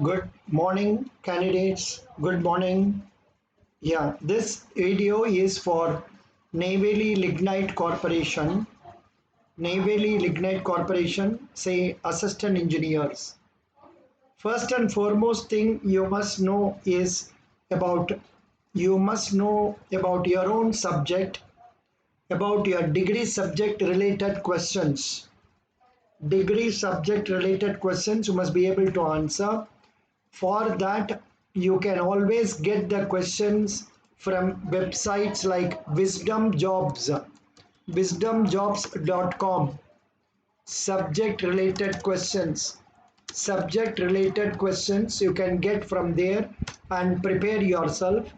Good morning, candidates. Good morning. Yeah, this video is for Neyveli Lignite Corporation. Neyveli Lignite Corporation, say assistant engineers. First and foremost thing about you must know about your own subject, about your degree subject related questions. Degree subject related questions you must be able to answer. For that, you can always get the questions from websites like Wisdom Jobs, wisdomjobs.com. Subject related questions. Subject related questions you can get from there and prepare yourself.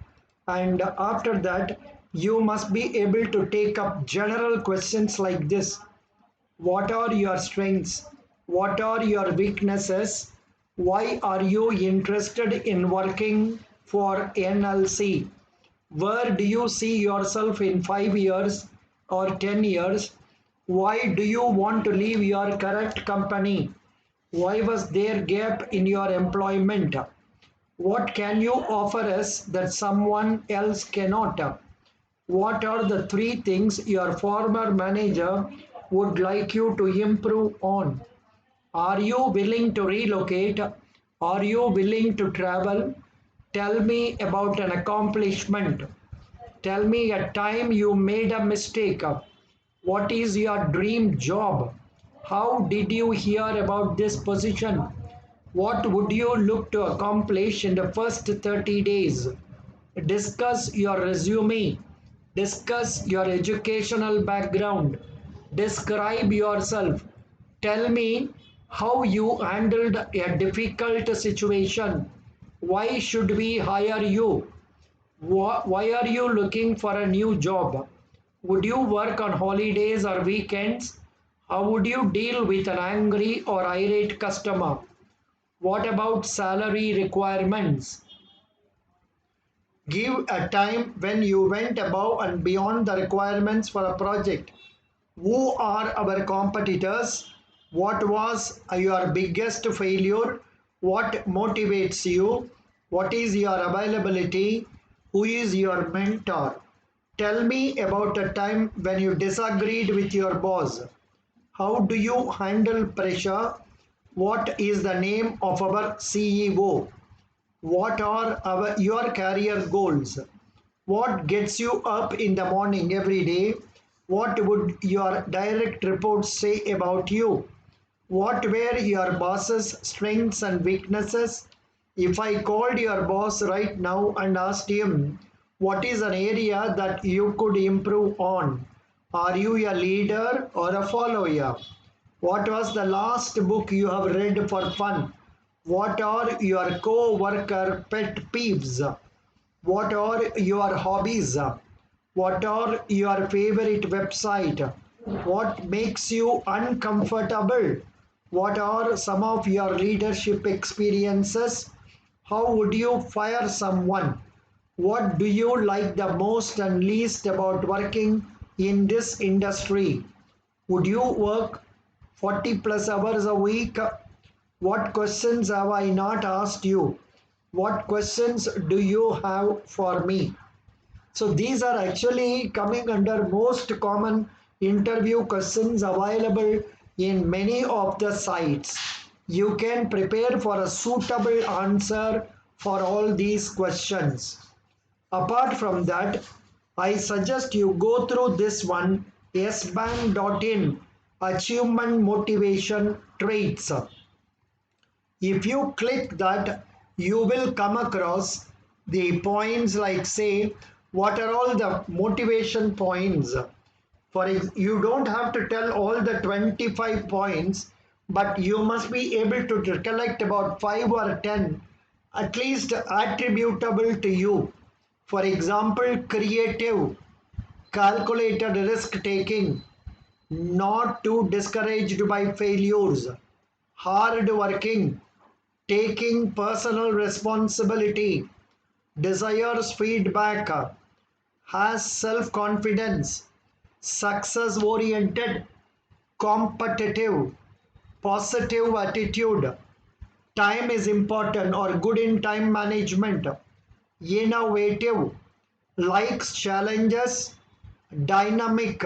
And after that, you must be able to take up general questions like this: what are your strengths? What are your weaknesses? Why are you interested in working for NLC? Where do you see yourself in 5 years or 10 years? Why do you want to leave your current company? Why was there gap in your employment? What can you offer us that someone else cannot? What are the three things your former manager would like you to improve on? Are you willing to relocate? Are you willing to travel? Tell me about an accomplishment. Tell me a time you made a mistake. What is your dream job? How did you hear about this position? What would you look to accomplish in the first 30 days? Discuss your resume. Discuss your educational background. Describe yourself. Tell me how you handled a difficult situation. Why should we hire you? Why are you looking for a new job? Would you work on holidays or weekends? How would you deal with an angry or irate customer? What about salary requirements? Give a time when you went above and beyond the requirements for a project. Who are our competitors? What was your biggest failure? What motivates you? What is your availability? Who is your mentor? Tell me about a time when you disagreed with your boss. How do you handle pressure? What is the name of our CEO? What are your career goals? What gets you up in the morning every day? What would your direct reports say about you? What were your boss's strengths and weaknesses? If I called your boss right now and asked him, what is an area that you could improve on? Are you a leader or a follower? What was the last book you have read for fun? What are your co-worker pet peeves? What are your hobbies? What are your favorite website? What makes you uncomfortable? What are some of your leadership experiences? How would you fire someone? What do you like the most and least about working in this industry? Would you work 40 plus hours a week? What questions have I not asked you? What questions do you have for me? So these are actually coming under most common interview questions available in many of the sites. You can prepare for a suitable answer for all these questions. Apart from that, I suggest you go through this one, sbank.in achievement motivation traits. If you click that, you will come across the points like, say, what are all the motivation points. You don't have to tell all the 25 points, but you must be able to recollect about 5 or 10 at least attributable to you. For example, creative, calculated risk taking, not too discouraged by failures, hard working, taking personal responsibility, desires feedback, has self confidence, success oriented, competitive, positive attitude, time is important or good in time management, innovative, likes challenges, dynamic,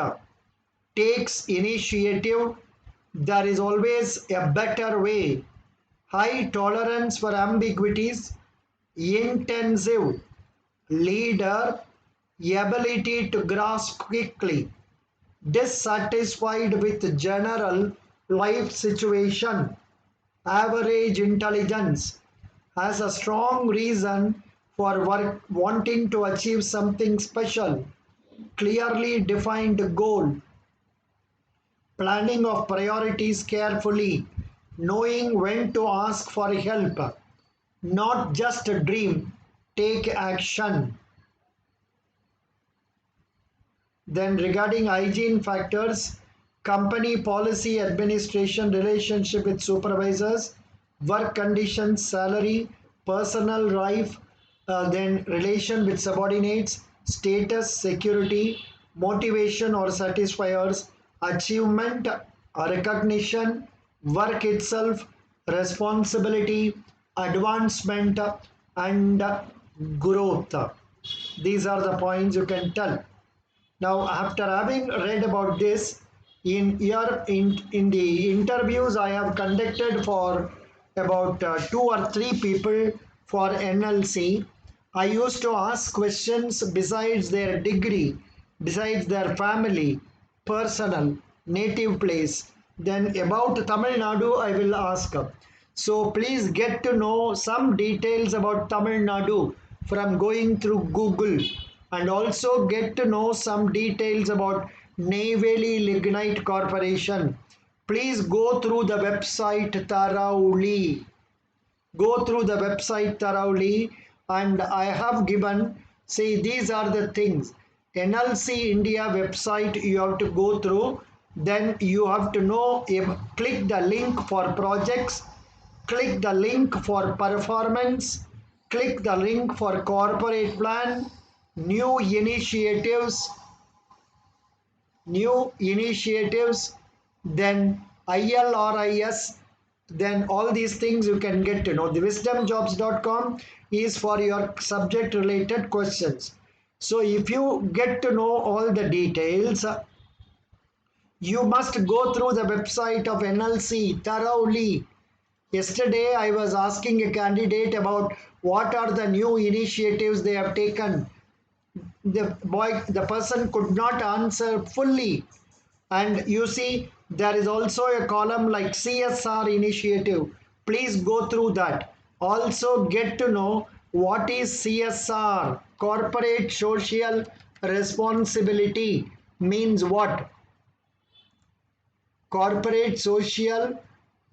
takes initiative, there is always a better way, high tolerance for ambiguities, intensive, leader, ability to grasp quickly, dissatisfied with general life situation, average intelligence, has a strong reason for wanting to achieve something special, clearly defined goal, planning of priorities carefully, knowing when to ask for help, not just a dream, take action. Then regarding hygiene factors, company policy, administration, relationship with supervisors, work conditions, salary, personal life, then relation with subordinates, status, security, motivation or satisfiers, achievement, recognition, work itself, responsibility, advancement, and growth. These are the points you can tell. Now, after having read about this, in the interviews I have conducted for about 2 or 3 people for NLC, I used to ask questions besides their degree, besides their family, personal, native place. Then about Tamil Nadu, I will ask. So please get to know some details about Tamil Nadu from going through Google, and also get to know some details about Neyveli Lignite Corporation. Please go through the website thoroughly. Go through the website thoroughly, and I have given, see, these are the things. NLC India website you have to go through, then you have to know, click the link for projects, click the link for performance, click the link for corporate plan, new initiatives, then ILRIS, then all these things you can get to know. The wisdomjobs.com is for your subject related questions. So if you get to know all the details, you must go through the website of NLC thoroughly. Yesterday I was asking a candidate about what are the new initiatives they have taken. The person could not answer fully. And you see, there is also a column like CSR initiative. Please go through that. Also get to know what is CSR, corporate social responsibility, means what? Corporate social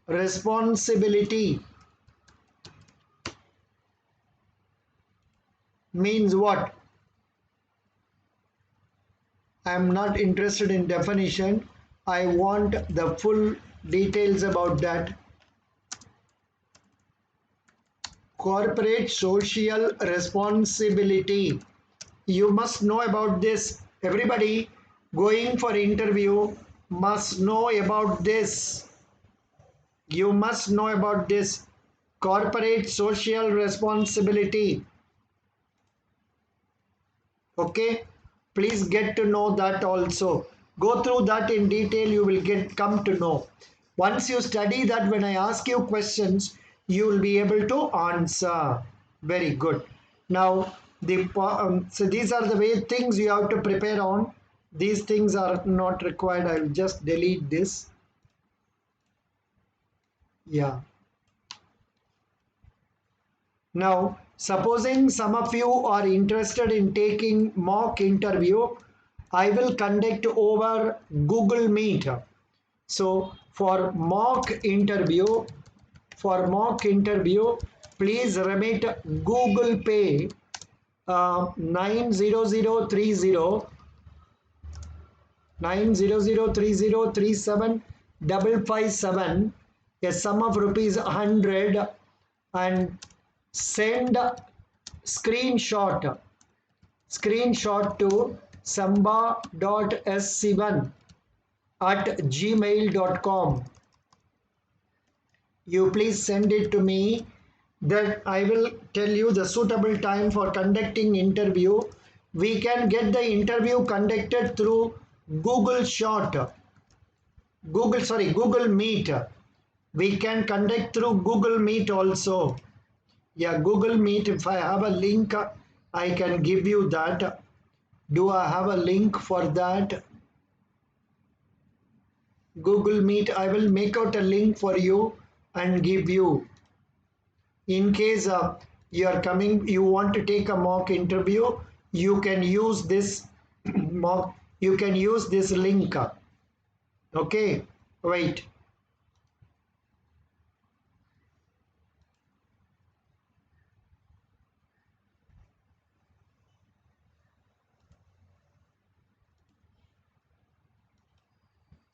responsibility means what? I am not interested in definition. I want the full details about that. Corporate social responsibility. You must know about this. Everybody going for interview must know about this. You must know about this. Corporate social responsibility. Okay, please get to know that also. Go through that in detail, you will come to know. Once you study that, when I ask you questions, you will be able to answer. Very good. Now so these are the way things you have to prepare on. These things are not required. I will just delete this. Yeah. Now, supposing some of you are interested in taking mock interview, I will conduct over Google Meet. So for mock interview, please remit Google Pay 90030375557, a sum of rupees 100, and send screenshot to samba.s7 at gmail.com. You please send it to me. That I will tell you the suitable time for conducting interview. We can get the interview conducted through Google Short, Google Meet. We can conduct through Google Meet also. Yeah, Google Meet. If I have a link, I can give you that. Do I have a link for that? Google Meet. I will make out a link for you and give you. In case you are coming, you want to take a mock interview, you can use this mock. You can use this link. Okay, wait.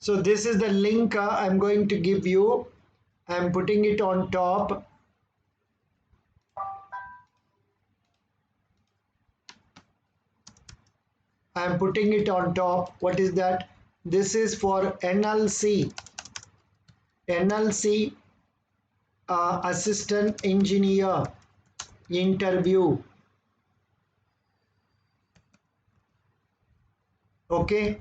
So this is the link I'm going to give you. I'm putting it on top. I'm putting it on top. What is that? This is for NLC. NLC Assistant Engineer interview. Okay.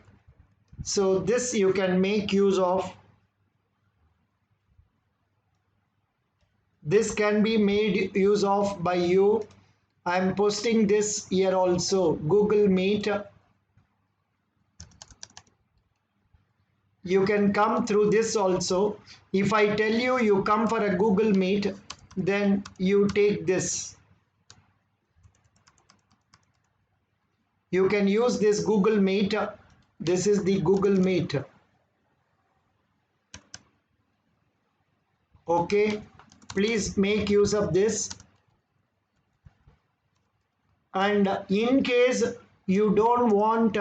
So this you can make use of. This can be made use of by you. I'm posting this here also. Google Meet. You can come through this also. If I tell you you come for a Google Meet, then you take this. You can use this Google Meet. This is the Google Meet. Okay, please make use of this. And in case you don't want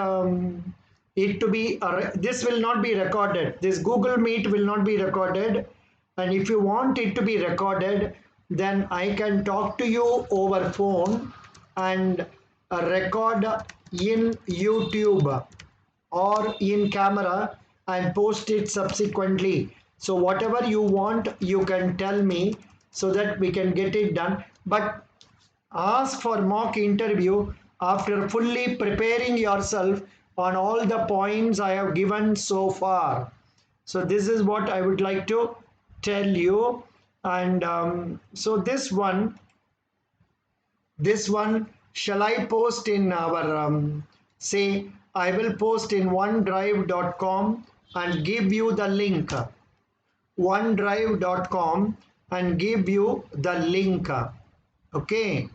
it to be, this will not be recorded. This Google Meet will not be recorded. And if you want it to be recorded, then I can talk to you over phone and record in YouTube or in camera and post it subsequently. So whatever you want, you can tell me so that we can get it done. But ask for mock interview after fully preparing yourself on all the points I have given so far. So this is what I would like to tell you. And so this one shall I post in our say I will post in onedrive.com and give you the link. OneDrive.com and give you the link. Okay,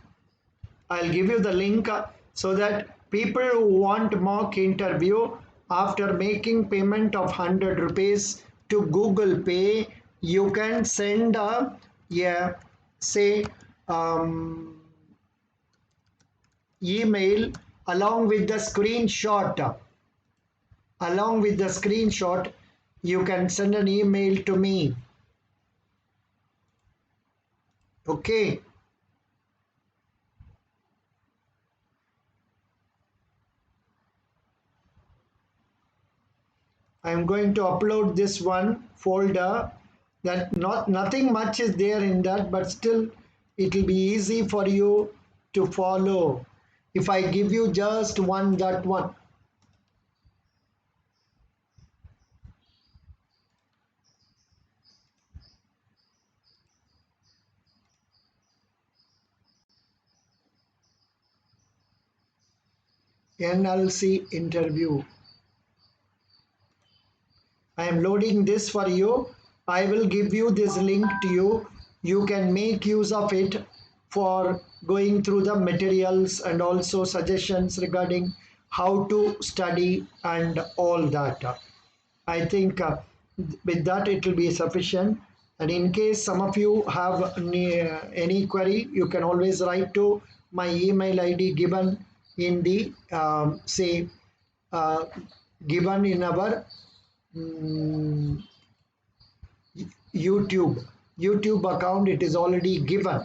I'll give you the link so that people who want mock interview, after making payment of 100 rupees to Google Pay, you can send a say email along with the screenshot. Along with the screenshot, you can send an email to me. Okay. I'm going to upload this one folder. That nothing much is there in that, but still it will be easy for you to follow if I give you just that one. NLC interview. I am loading this for you. I will give you this link to you. You can make use of it for going through the materials and also suggestions regarding how to study and all that. I think with that it will be sufficient. And in case some of you have any query, you can always write to my email ID given in the uh, given in our mm, YouTube account. It is already given.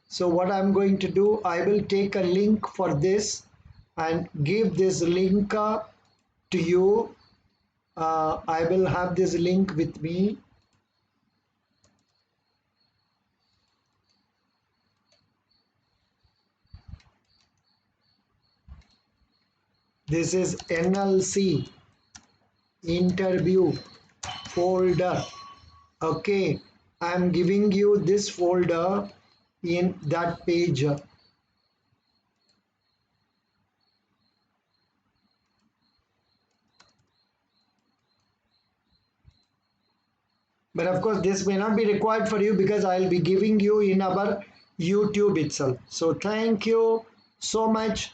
So what I'm going to do, I will take a link for this and give this link to you. I will have this link with me. This is NLC interview folder. Okay, I am giving you this folder in that page. But of course, this may not be required for you because I'll be giving you in our YouTube itself. So thank you so much.